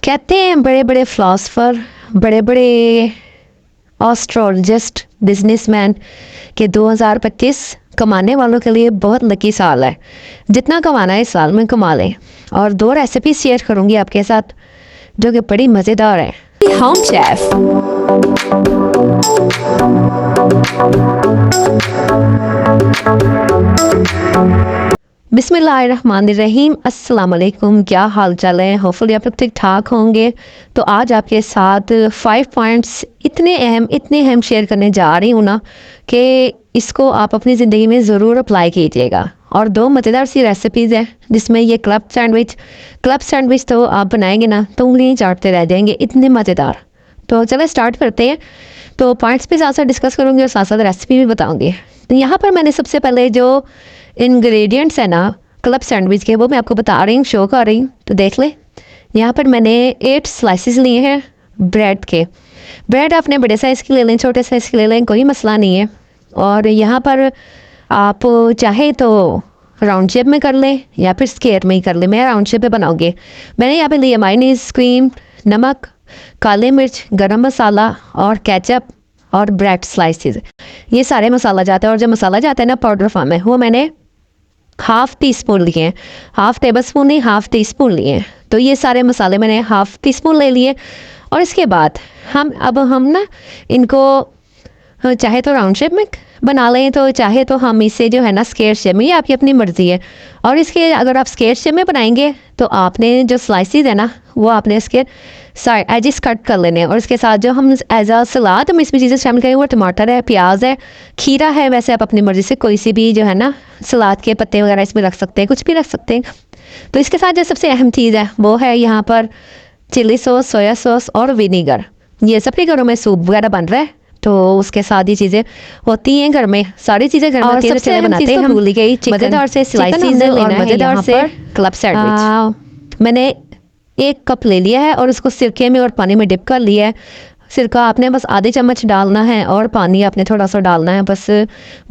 कहते हैं बड़े बड़े फिलोसफर, बड़े बड़े एस्ट्रोलॉजिस्ट, बिजनेसमैन कि 2025 कमाने वालों के लिए बहुत लकी साल है। जितना कमाना है इस साल में कमा लें। और 2 रेसिपी शेयर करूंगी आपके साथ जो कि बड़ी मज़ेदार है। होम शेफ बिस्मिल्लाहिर्रहमानिर्रहीम, अस्सलाम वालेकुम। क्या हाल चाल है? होपफुली आप लोग ठीक ठाक होंगे। तो आज आपके साथ 5 पॉइंट्स इतने अहम शेयर करने जा रही हूँ ना कि इसको आप अपनी ज़िंदगी में ज़रूर अप्लाई कीजिएगा। और 2 मज़ेदार सी रेसिपीज़ हैं जिसमें ये क्लब सैंडविच तो आप बनाएंगे ना तो उंगलियाँ चाटते रह जाएंगे, इतने मज़ेदार। तो चलो स्टार्ट करते हैं। तो पॉइंट्स भी साथ साथ डिस्कस करूँगी और साथ साथ रेसिपी भी बताऊँगी। तो यहाँ पर मैंने सबसे पहले जो इंग्रेडिएंट्स है ना क्लब सैंडविच के, वो मैं आपको बता रही हूँ, शो कर रही हूँ, तो देख ले। यहाँ पर मैंने 8 स्लाइसेस लिए हैं ब्रेड के। ब्रेड आपने बड़े साइज़ की ले लें, छोटे साइज़ की ले लें, कोई मसला नहीं है। और यहाँ पर आप चाहे तो राउंड शेप में कर लें या फिर स्क्वायर में ही कर लें। मैं राउंड शेप में बनाऊँगी। मैंने यहाँ पे लिए मायोनीज, क्रीम, नमक, काले मिर्च, गरम मसाला और केचप और ब्रेड स्लाइसेस। ये सारे मसाला जाता है। और जब मसाला जाता है ना पाउडर फॉर्म में, वो मैंने हाफ़ टी स्पून लिए हैं, हाफ़ टेबल स्पून नहीं, हाफ़ टी स्पून लिए हैं। तो ये सारे मसाले मैंने हाफ़ टी स्पून ले लिए। और इसके बाद हम ना इनको चाहे तो राउंड शेप में बना लें, तो चाहे तो हम इसे जो है ना स्क्वायर शेप में, ये आपकी अपनी मर्ज़ी है। और इसके अगर आप स्क्वायर शेप में बनाएंगे तो आपने जो स्लाइसेस है ना वो आपने इसके साइड एजिस कट कर लेने हैं। और इसके साथ जो हम एज आ सलाद हम इसमें चीज़ें शामिल करेंगे वो टमाटर है, प्याज है, खीरा है। वैसे आप अपनी मर्ज़ी से कोई सी भी जो है ना सलाद के पत्ते वगैरह इसमें रख सकते हैं, कुछ भी रख सकते हैं। तो इसके साथ जो सबसे अहम चीज़ है वो है यहाँ पर चिली सॉस, सोया सॉस और विनीगर। ये सबके घरों में सूप वगैरह बन रहा है, तो उसके साथ ही चीज़ें होती हैं घर में, सारी चीज़ें घर में होती हैं। सबसे बनाते हैं हम भूल गई मज़ेदार से स्लाइसेस और मज़ेदार से क्लब सैंडविच। मैंने 1 कप ले लिया है और उसको सिरके में और पानी में डिप कर लिया है। सिरका आपने बस आधे चम्मच डालना है और पानी आपने थोड़ा सा डालना है, बस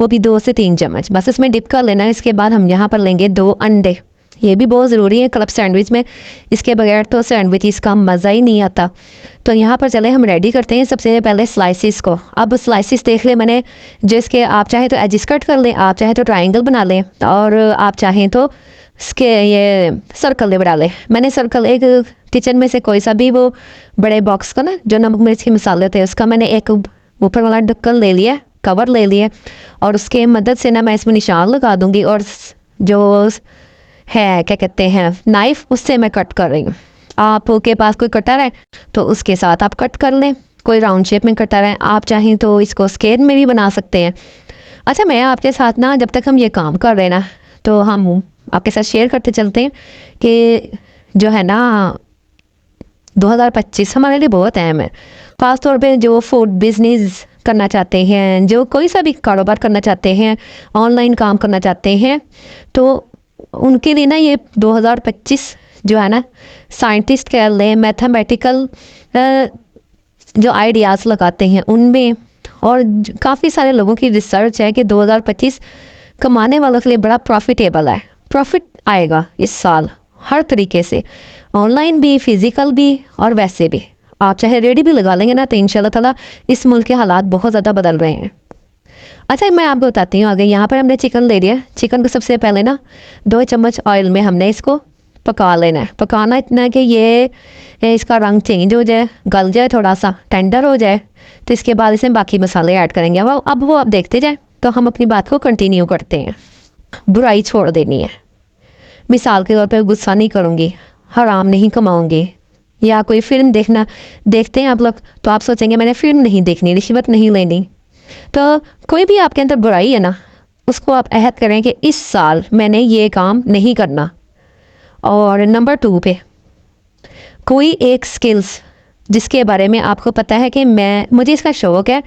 वो भी 2 से 3 चम्मच बस इसमें डिप कर लेना है। इसके बाद हम यहाँ पर लेंगे 2 अंडे। ये भी बहुत ज़रूरी है क्लब सैंडविच में, इसके बगैर तो सैंडविच इसका मज़ा ही नहीं आता। तो यहाँ पर चले हम रेडी करते हैं सबसे पहले स्लाइसिस को। अब स्लाइसिस देख ले मैंने, जिसके आप चाहें तो एजिस कट कर लें, आप चाहें तो ट्रायंगल बना लें, और आप चाहें तो इसके ये सर्कल बना लें। मैंने सर्कल एक किचन में से कोई सा भी वो बड़े बॉक्स का ना जो नमक मिर्च के मसाले थे उसका मैंने एक ऊपर वाला ढक्कन ले लिया, कवर ले लिया, और उसके मदद से ना मैं इसमें निशान लगा दूँगी। और जो है क्या कहते हैं नाइफ, उससे मैं कट कर रही हूँ। आपके पास कोई कटर है तो उसके साथ आप कट कर लें, कोई राउंड शेप में कटर है, आप चाहें तो इसको स्क्वायर में भी बना सकते हैं। अच्छा, मैं आपके साथ ना जब तक हम ये काम कर रहे हैं ना तो हम आपके साथ शेयर करते चलते हैं कि जो है ना 2025 हमारे लिए बहुत अहम है। ख़ास तौर पे जो फूड बिजनेस करना चाहते हैं, जो कोई सा भी कारोबार करना चाहते हैं, ऑनलाइन काम करना चाहते हैं, तो उनके लिए ना ये 2025 जो है ना साइंटिस्ट कह लें, मैथमेटिकल जो आइडियाज़ लगाते हैं उनमें, और काफ़ी सारे लोगों की रिसर्च है कि 2025 कमाने वालों के लिए बड़ा प्रॉफिटेबल है। प्रॉफिट आएगा इस साल हर तरीके से, ऑनलाइन भी, फिज़िकल भी और वैसे भी। आप चाहे रेडी भी लगा लेंगे ना तो इंशाल्लाह ताला इस मुल्क के हालात बहुत ज़्यादा बदल रहे हैं। अच्छा, मैं आपको बताती हूँ आगे। यहाँ पर हमने चिकन ले लिया। चिकन को सबसे पहले ना 2 चम्मच ऑयल में हमने इसको पका लेना है। पकाना इतना कि ये इसका रंग चेंज हो जाए, गल जाए, थोड़ा सा टेंडर हो जाए। तो इसके बाद इसमें बाकी मसाले ऐड करेंगे। अब वो आप देखते जाए। तो हम अपनी बात को कंटिन्यू करते हैं। बुराई छोड़ देनी है। मिसाल के तौर पर गुस्सा नहीं करूँगी, हराम नहीं कमाऊँगी, या कोई फिल्म देखते हैं आप लोग तो आप सोचेंगे मैंने फिल्म नहीं देखनी, रिश्वत नहीं लेनी। तो कोई भी आपके अंदर बुराई है ना, उसको आप अहद करें कि इस साल मैंने ये काम नहीं करना। और नंबर 2 पे कोई एक स्किल्स जिसके बारे में आपको पता है कि मुझे इसका शौक़ है,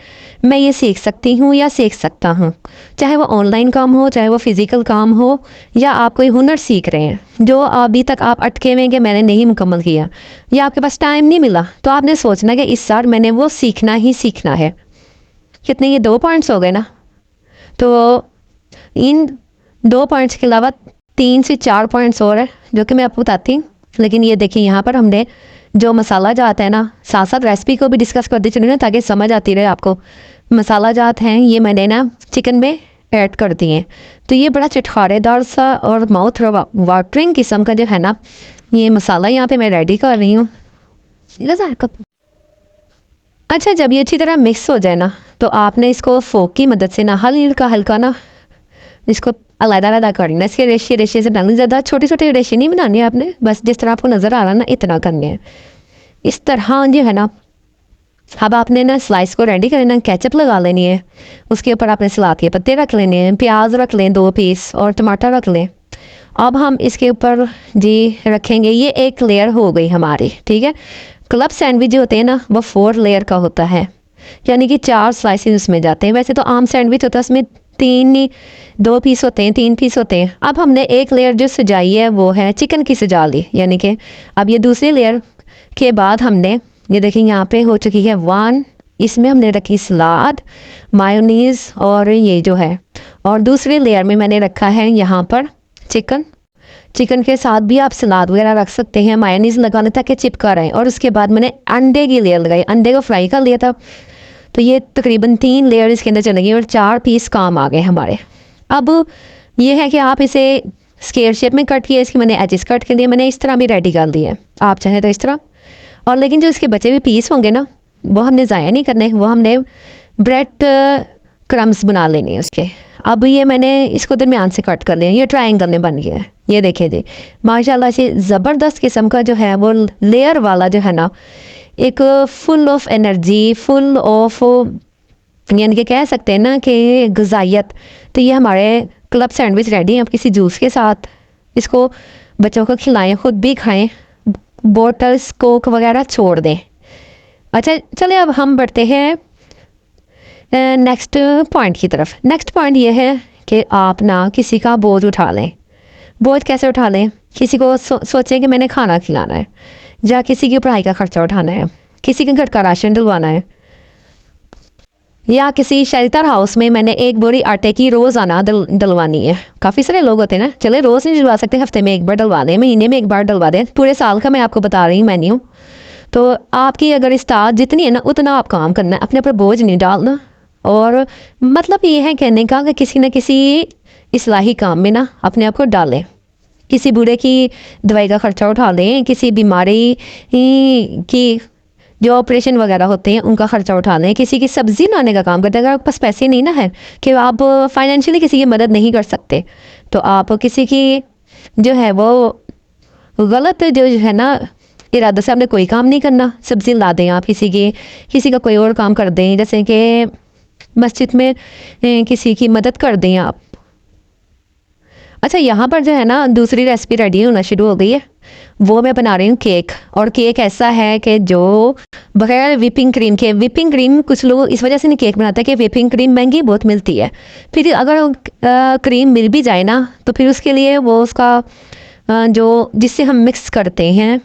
मैं ये सीख सकती हूँ या सीख सकता हूँ। चाहे वो ऑनलाइन काम हो, चाहे वो फ़िज़िकल काम हो, या आप कोई हुनर सीख रहे हैं जो अभी तक आप अटके हुए हैं कि मैंने नहीं मुकम्मल किया, या आपके पास टाइम नहीं मिला, तो आपने सोचना कि इस साल मैंने वो सीखना ही सीखना है। कितने, ये 2 पॉइंट्स हो गए ना। तो इन 2 पॉइंट्स के अलावा 3 से 4 पॉइंट्स और है जो कि मैं आपको बताती हूँ लेकिन ये देखिए यहाँ पर हमने जो मसाला जात है ना, साथ साथ रेसिपी को भी डिस्कस करते चलिए ना, ताकि समझ आती रहे आपको। मसाला जात हैं ये मैंने ना चिकन में ऐड कर दिए। तो ये बड़ा चटखारेदार सा और माउथ वाटरिंग किस्म का जो है ना ये मसाला यहाँ पे मैं रेडी कर रही हूँ। अच्छा, जब ये अच्छी तरह मिक्स हो जाए ना, तो आपने इसको फोक की मदद से ना हल्का हल्का ना इसको अलग-अलग करना है। इसके रेशे रेशे से डालना, ज़्यादा छोटे-छोटे रेशे नहीं बनाने हैं आपने, बस जिस तरह आपको नज़र आ रहा है ना इतना करने हैं। इस तरह जो है ना, अब आपने ना स्लाइस को रेडी कर लेना, केचप लगा लेनी है, उसके ऊपर आपने सलाद के पत्ते रख लेने हैं, प्याज रख लें 2 पीस और टमाटर रख लें। अब हम इसके ऊपर जी रखेंगे, ये एक लेयर हो गई हमारी, ठीक है। क्लब सैंडविच जो होते हैं ना वो 4 लेयर का होता है, यानी कि 4 स्लाइसेस उसमें जाते हैं। वैसे तो आम सैंडविच होता है उसमें 2 पीस होते हैं, 3 पीस होते हैं। अब हमने एक लेयर जो सजाई है वो है चिकन की सजा ली, यानी कि अब ये दूसरी लेयर के बाद हमने ये देखिए यहाँ पे हो चुकी है 1, इसमें हमने रखी सलाद, मायोनीज़ और ये जो है, और दूसरी लेयर में मैंने रखा है यहाँ पर चिकन के साथ भी आप सलाद वगैरह रख सकते हैं, मायोनीज़ लगाने ताकि चिपका रहे। और उसके बाद मैंने अंडे की लेयर लगाई, अंडे को फ्राई कर लिया था। तो ये तकरीबन 3 लेयर इसके अंदर चलेंगी और 4 पीस काम आ गए हमारे। अब ये है कि आप इसे स्क्वायर शेप में कट किया, इसकी मैंने एजेस कट के लिए मैंने इस तरह भी रेडी कर दिया है, आप चाहें तो इस तरह। और लेकिन जो इसके बचे हुए पीस होंगे ना वो हमने ज़ाया नहीं करने, वो हमने ब्रेड क्रम्स बना लेने हैं उसके। अब ये मैंने इसको दरमियान से कट कर लिया, ये ट्रायंगल में बन गया है। ये देखिए जी, माशाल्लाह से ज़बरदस्त किस्म का जो है वो लेयर वाला जो है ना, एक full of energy, full of, यानी कि कह सकते हैं ना कि ग़िज़ाइयत। तो ये हमारे क्लब सैंडविच रेडी हैं। अब किसी जूस के साथ इसको बच्चों को खिलाएं, ख़ुद भी खाएं, बोटल्स कोक वगैरह छोड़ दें। अच्छा चलिए, अब हम बढ़ते हैं नेक्स्ट पॉइंट की तरफ। नेक्स्ट पॉइंट ये है कि आप ना किसी का बोझ उठा लें। बोझ कैसे उठा लें? किसी को सोचें कि मैंने खाना खिलाना है, या किसी की पढ़ाई का खर्चा उठाना है, किसी के घर का राशन डलवाना है, या किसी शेल्टर हाउस में मैंने एक बोरी आटे की रोज़ाना डलवानी है। काफ़ी सारे लोग होते हैं ना, चले रोज़ नहीं डलवा सकते, हफ्ते में एक बार डलवा दें, महीने में एक बार डलवा दें, पूरे साल का मैं आपको बता रही हूँ मेन्यू। तो आपकी अगर इस्तात जितनी है ना उतना आप काम करना है, अपने ऊपर बोझ नहीं डालना। और मतलब ये है कहने का कि किसी न किसी इस्लाही काम में ना अपने आप को डालें। किसी बूढ़े की दवाई का खर्चा उठा लें, किसी बीमारी की जो ऑपरेशन वगैरह होते हैं उनका खर्चा उठा लें, किसी की सब्ज़ी लाने का काम करते हैं। अगर आपके पास पैसे नहीं ना है कि आप फाइनेंशियली किसी की मदद नहीं कर सकते, तो आप किसी की जो है वो गलत जो है ना इरादा से आपने कोई काम नहीं करना, सब्ज़ी ला दें आप किसी का कोई और काम कर दें, जैसे कि मस्जिद में किसी की मदद कर दें आप। अच्छा, यहाँ पर जो है ना दूसरी रेसिपी रेडी होना शुरू हो गई है, वो मैं बना रही हूँ केक। और केक ऐसा है कि जो बगैर विपिंग क्रीम के, विपिंग क्रीम कुछ लोग इस वजह से नहीं केक बनाते कि विपिंग क्रीम महंगी बहुत मिलती है, फिर अगर क्रीम मिल भी जाए ना तो फिर उसके लिए वो उसका जो जिससे हम मिक्स करते हैं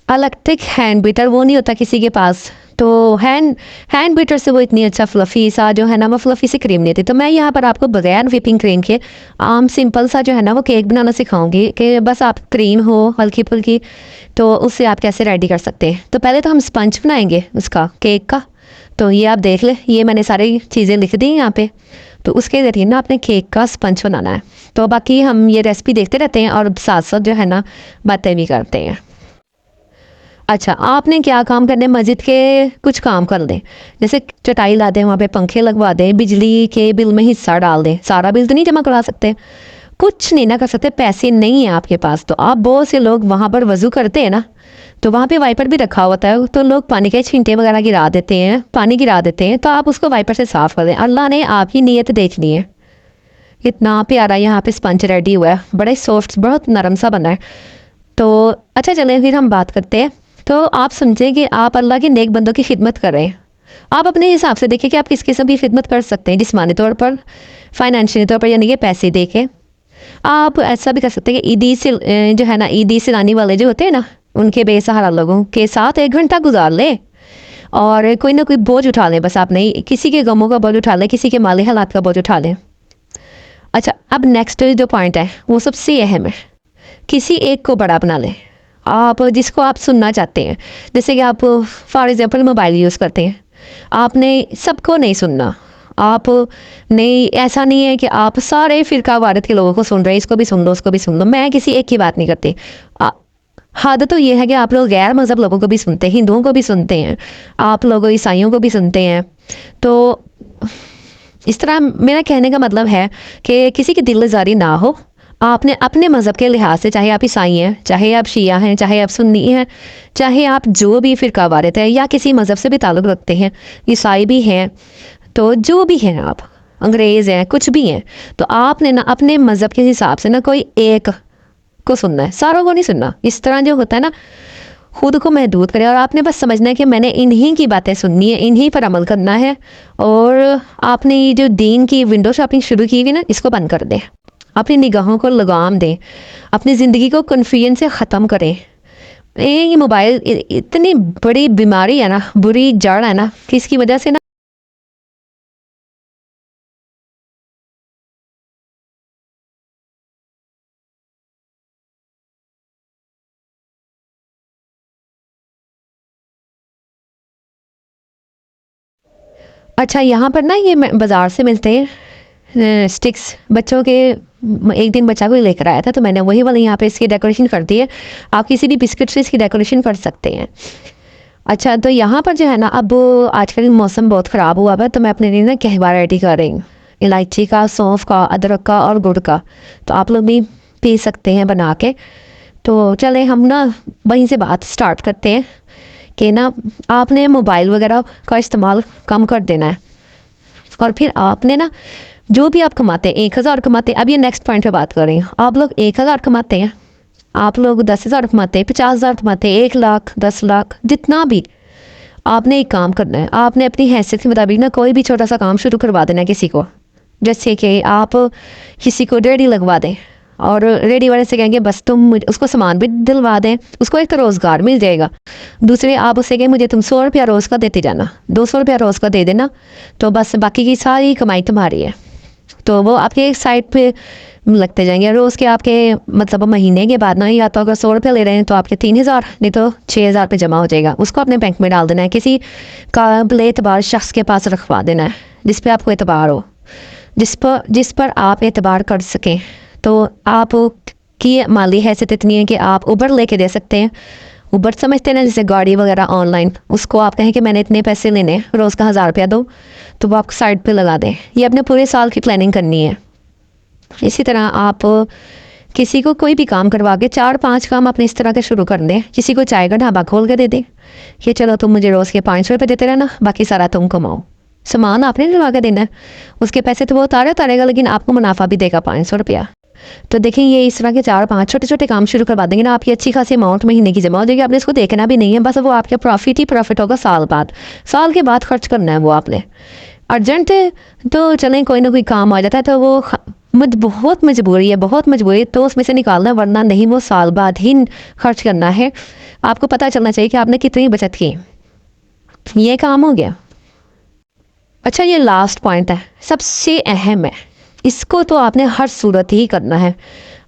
इलेक्ट्रिक हैंड बीटर, वो नहीं होता किसी के पास। तो हैंड बीटर से वो इतनी अच्छा फ्लफ़ी सा जो है ना वो फ्लफ़ी सी क्रीम नहीं थी। तो मैं यहाँ पर आपको बगैर विपिंग क्रीम के आम सिंपल सा जो है ना वो केक बनाना सिखाऊंगी कि बस आप क्रीम हो हल्की फुल्की, तो उससे आप कैसे रेडी कर सकते हैं। तो पहले तो हम स्पंज बनाएंगे उसका, केक का। तो ये आप देख लें, ये मैंने सारी चीज़ें लिख दी यहाँ पे। तो उसके ज़रिए ना आपने केक का स्पंज बनाना है। तो बाकी हम ये रेसिपी देखते रहते हैं और साथ साथ जो है ना बातें भी करते हैं। अच्छा, आपने क्या काम करने, मस्जिद के कुछ काम कर दें, जैसे चटाई ला दें, वहाँ पे पंखे लगवा दें, बिजली के बिल में हिस्सा डाल दें। सारा बिल तो नहीं जमा करा सकते, कुछ नहीं ना कर सकते, पैसे नहीं है आपके पास। तो आप बहुत से लोग वहाँ पर वज़ू करते हैं ना, तो वहाँ पे वाइपर भी रखा होता है, तो लोग पानी के छींटे वगैरह गिरा देते हैं, पानी गिरा देते हैं। तो आप उसको वाइपर से साफ़ कर दें। अल्लाह ने आपकी नीयत देख ली है। इतना प्यारा यहाँ पे स्पंज रेडी हुआ है, बड़ा सॉफ्ट, बहुत नरम सा बना है। तो अच्छा चलें फिर हम बात करते हैं। तो आप समझें कि आप अल्लाह के नेक बंदों की खिदमत कर रहे हैं। आप अपने हिसाब से देखिए कि आप किस किस्म की खिदमत कर सकते हैं, जिस्मानी तौर पर, फाइनेंशियली तौर पर, यानी कि पैसे दे के। आप ऐसा भी कर सकते हैं कि ईदी से जो है ना, ईदी सिलाने वाले जो होते हैं ना, उनके बेसहारा लोगों के साथ 1 घंटा गुजार ले और कोई ना कोई बोझ उठा लें। बस आप नहीं, किसी के गमों का बोझ उठा लें, किसी के माली हालात का बोझ उठा लें। अच्छा, अब नेक्स्ट जो पॉइंट है वो सबसे अहम है किसी एक को बड़ा बना लें, आप जिसको आप सुनना चाहते हैं। जैसे कि आप फॉर एग्जांपल मोबाइल यूज़ करते हैं, आपने सबको नहीं सुनना। आप नहीं, ऐसा नहीं है कि आप सारे फ़िरका वारत के लोगों को सुन रहे हैं, इसको भी सुन लो उसको भी सुन लो। मैं किसी एक की बात नहीं करती। हद तो ये है कि आप लोग गैर मज़हब लोगों को भी सुनते हैं, हिंदुओं को भी सुनते हैं, आप लोग ईसाइयों को भी सुनते हैं। तो इस तरह मेरा कहने का मतलब है कि किसी की दिल आज़ारी ना हो। आपने अपने मज़हब के लिहाज से, चाहे आप ईसाई हैं, चाहे आप शिया हैं, चाहे आप सुन्नी हैं, चाहे आप जो भी फ़िरका वारित है या किसी मज़हब से भी ताल्लुक़ रखते हैं, ईसाई भी हैं, तो जो भी हैं आप, अंग्रेज़ हैं, कुछ भी हैं, तो आपने ना अपने मज़हब के हिसाब से ना कोई एक को सुनना है, सारों को नहीं सुनना। इस तरह जो होता है ना, खुद को महदूद करें और आपने बस समझना है कि मैंने इन्हीं की बातें सुननी है, इन्हीं पर अमल करना है। और आपने ये जो दीन की विंडो शॉपिंग शुरू की हुई ना, इसको बंद कर दें, अपनी निगाहों को लगाम दें, अपनी ज़िंदगी को कन्फ्यूजन से ख़त्म करें। ये मोबाइल इतनी बड़ी बीमारी है ना, बुरी जड़ है ना, कि इसकी वजह से ना अच्छा, यहाँ पर ना ये बाज़ार से मिलते हैं स्टिक्स बच्चों के। एक दिन बच्चा कोई लेकर आया था, तो मैंने वही वाली यहाँ पे इसकी डेकोरेशन कर दी है। आप किसी भी बिस्किट से इसकी डेकोरेशन कर सकते हैं। अच्छा, तो यहाँ पर जो है ना, अब आजकल मौसम बहुत ख़राब हुआ है, तो मैं अपने लिए ना कहवा रेडी कर रही हूँ, इलायची का, सौंफ का, अदरक का और गुड़ का। तो आप लोग भी पी सकते हैं बना के। तो चले हम ना वहीं से बात स्टार्ट करते हैं कि ना आपने मोबाइल वगैरह का इस्तेमाल कम कर देना है। और फिर आपने ना जो भी आप कमाते हैं, 1,000 कमाते हैं, अब ये नेक्स्ट पॉइंट पे बात कर रही हूँ। आप लोग 1,000 कमाते हैं, आप लोग 10,000 कमाते हैं, 50,000 कमाते हैं, 1 लाख, 10 लाख, जितना भी, आपने एक काम करना है। आपने अपनी हैसियत के मुताबिक ना कोई भी छोटा सा काम शुरू करवा देना है किसी को। जैसे कि आप किसी को रेडी लगवा दें और रेडी वाले से कहेंगे बस तुम उसको सामान भी दिलवा दें, उसको एक तो रोज़गार मिल जाएगा। दूसरे आप उससे कहें मुझे तुम 100 रुपया रोज़ का देते जाना, 200 रुपया रोज़ का दे देना, तो बस बाकी की सारी कमाई तुम्हारी है। तो वो आपके एक साइड पे लगते जाएंगे रोज़ के, आपके मतलब महीने के बाद ना, या तो अगर 100 रुपया ले रहे हैं तो आपके 3,000 नहीं तो 6,000 पे जमा हो जाएगा। उसको अपने बैंक में डाल देना है, किसी काबिल एतबार शख्स के पास रखवा देना है, जिस पे आपको एतबार हो, जिस पर आप एतबार कर सकें। तो आप की माली हैसियत इतनी है कि आप उबर लेके दे सकते हैं। उबर समझते हैं ना, जैसे गाड़ी वगैरह ऑनलाइन, उसको आप कहें कि मैंने इतने पैसे लेने, रोज़ का 1,000 रुपया दो, तो वो आपको साइड पे लगा दें। ये अपने पूरे साल की प्लानिंग करनी है। इसी तरह आप किसी को कोई भी काम करवा के 4-5 काम अपने इस तरह के शुरू कर दें। किसी को चाय का ढाबा खोल के दे दें कि चलो तुम मुझे रोज़ के 500 रुपये देते रहना, बाकी सारा तुम कमाओ। सामान आपने दिलवा के देना है, उसके पैसे तो वो उतारेगा, लेकिन आपको मुनाफा भी देगा 500 रुपया। तो देखें, ये इस तरह के 4-5 छोटे छोटे काम शुरू करवा देंगे ना, आपकी अच्छी खासी अमाउंट महीने की जमा हो जाएगी। आपने इसको देखना भी नहीं है, बस वो आपका प्रॉफिट ही प्रॉफिट होगा। साल के बाद खर्च करना है वो आपने। अर्जेंट है तो चलें, कोई ना कोई काम आ जाता है, तो वो बहुत मजबूरी है, बहुत मजबूरी तो उसमें से निकालना, वरना नहीं वो साल बाद ही खर्च करना है। आपको पता चलना चाहिए कि आपने कितनी बचत की। ये काम हो गया। अच्छा, ये लास्ट पॉइंट है, सबसे अहम है। इसको तो आपने हर सूरत ही करना है।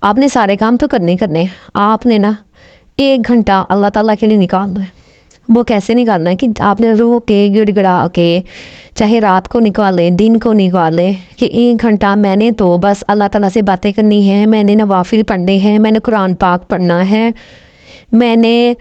आपने सारे काम तो करने करने, आपने ना 1 घंटा अल्लाह ताला के लिए निकालना है। वो कैसे निकालना है कि आपने रो के गिड़गिड़ा के, चाहे रात को निकालें, दिन को निकालें, कि 1 घंटा मैंने तो बस अल्लाह ताला से बातें करनी है, मैंने नवाफिल पढ़ने हैं, मैंने कुरान पाक पढ़ना है, मैंने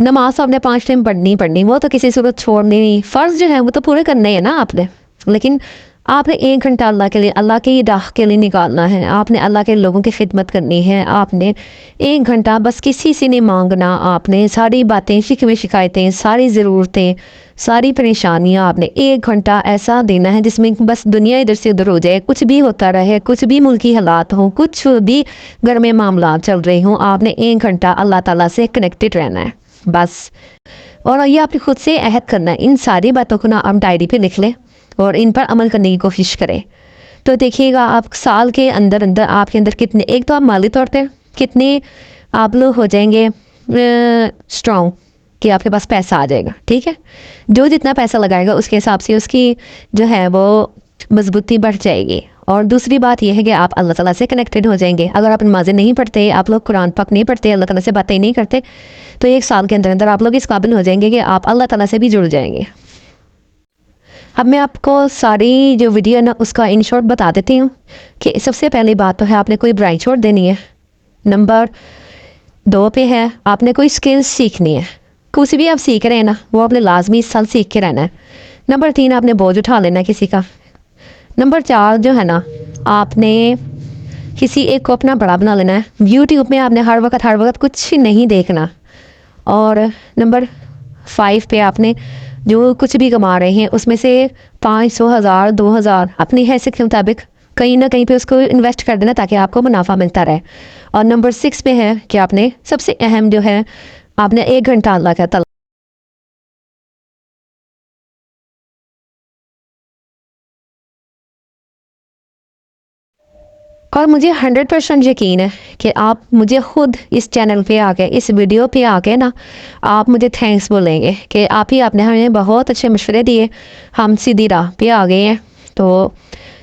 नमाज आपने 5 टाइम पढ़नी, वो तो किसी सूरत छोड़नी नहीं। फ़र्ज़ जो है वो तो पूरे करने हैं ना आपने, लेकिन आपने 1 घंटा अल्लाह के लिए, अल्लाह की राह के लिए निकालना है। आपने अल्लाह के लोगों की खिदमत करनी है। आपने 1 घंटा बस किसी से नहीं मांगना, आपने सारी बातें, शिकवे शिकायतें, सारी ज़रूरतें, सारी परेशानियाँ आपने 1 घंटा ऐसा देना है जिसमें बस दुनिया इधर से उधर हो जाए, कुछ भी होता रहे, कुछ भी मुल्की हालात हों, कुछ भी घर में मामला चल रहे हों, आपने 1 घंटा अल्लाह ताला से कनेक्टेड रहना है बस। और ये आपने खुद से अहद करना है। इन सारी बातों को ना आप डायरी पे लिख लें और इन पर अमल करने की कोशिश करें। तो देखिएगा आप साल के अंदर अंदर आपके अंदर कितने, एक तो आप माली तौर पे कितने आप लोग हो जाएंगे स्ट्रॉन्ग, कि आपके पास पैसा आ जाएगा। ठीक है, जो जितना पैसा लगाएगा उसके हिसाब से उसकी जो है वो मजबूती बढ़ जाएगी। और दूसरी बात यह है कि आप अल्लाह ताला से कनेक्टेड हो जाएंगे। अगर आप नमाज़ें नहीं पढ़ते, आप लोग कुरान पाक नहीं पढ़ते, अल्लाह ताला से बातें नहीं करते, तो 1 साल के अंदर अंदर आप लोग इस काबिल हो जाएंगे कि आप अल्लाह ताला से भी जुड़ जाएंगे। अब मैं आपको सारी जो वीडियो है ना उसका इन शॉर्ट बता देती हूँ कि सबसे पहली बात तो है आपने कोई ब्राइट शॉट देनी है। नंबर 2 पे है आपने कोई स्किल्स सीखनी है। कुछ भी आप सीख रहे हैं ना वो आपने लाजमी इस साल सीख के रहना है। नंबर 3 आपने बोझ उठा लेना है किसी का। नंबर 4 जो है ना आपने किसी एक को अपना बड़ा बना लेना है। यूट्यूब में आपने हर वक्त कुछ नहीं देखना। और नंबर 5 पे आपने जो कुछ भी कमा रहे हैं उसमें से 500, 1000, 2000 अपनी हैसियत के मुताबिक कहीं ना कहीं पे उसको इन्वेस्ट कर देना ताकि आपको मुनाफा मिलता रहे। और नंबर 6 पे है कि आपने सबसे अहम जो है आपने 1 घंटा अल्लाह का तलब। और मुझे 100% यकीन है कि आप मुझे खुद इस चैनल पे आके इस वीडियो पे आके ना आप मुझे थैंक्स बोलेंगे कि आप ही आपने हमें बहुत अच्छे मशवरे दिए, हम सीधी राह पे आ गए हैं। तो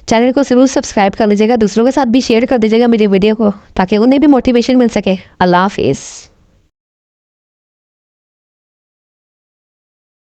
चैनल को ज़रूर सब्सक्राइब कर लीजिएगा, दूसरों के साथ भी शेयर कर दीजिएगा मेरी वीडियो को ताकि उन्हें भी मोटिवेशन मिल सके। अल्लाह हाफिज़।